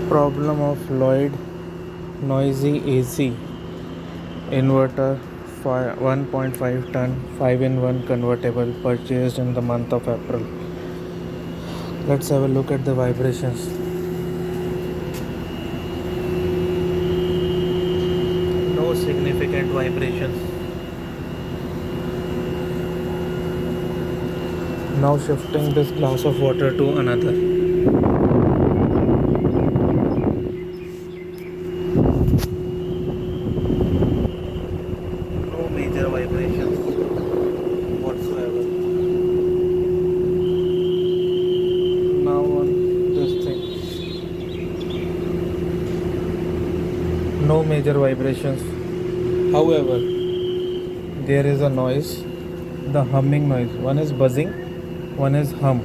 Problem of Lloyd noisy AC inverter 1.5 ton 5-in-1 convertible purchased in the month of April. Let's have a look at the vibrations. No significant vibrations. Now shifting this glass of water to another. No major vibrations whatsoever. Now on this thing. No major vibrations. However, there is a noise, the humming noise. One is buzzing, one is hum.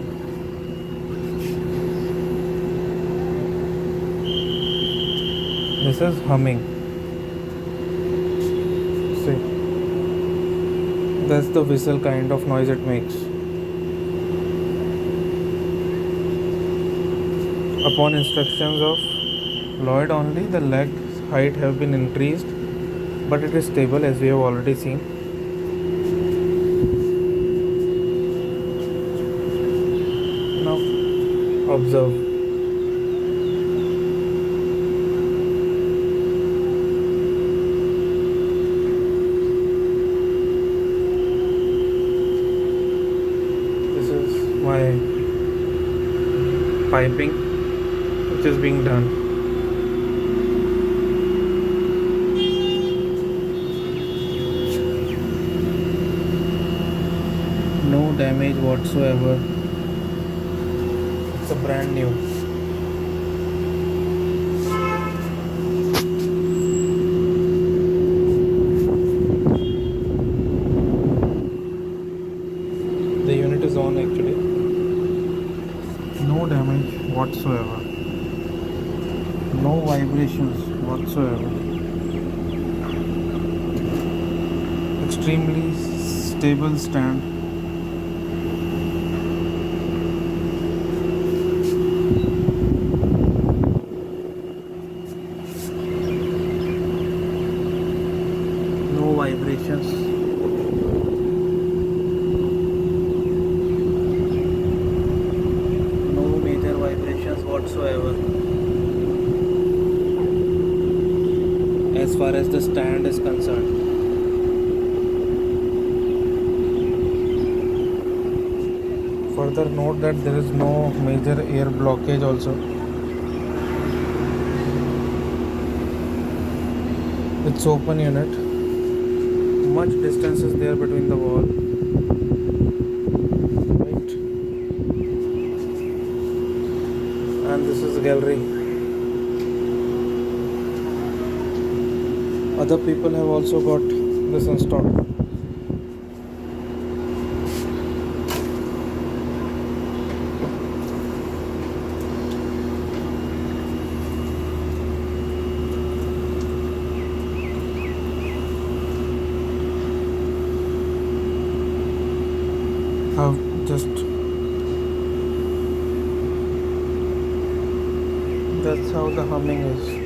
This is humming. See, that's the whistle kind of noise it makes. Upon instructions of Lloyd only, the leg height have been increased, but it is stable as we have already seen. Now observe. This is my piping which is being done. No damage whatsoever. It's a brand new. The unit is on actually. No damage whatsoever. No vibrations whatsoever. Extremely stable stand. No vibrations. No major vibrations whatsoever. As far as the stand is concerned. Further note that there is no major air blockage also. It's open unit. Much distance is there between the wall. Right. And this is the gallery. Other people have also got this installed. Have just that's how the humming is.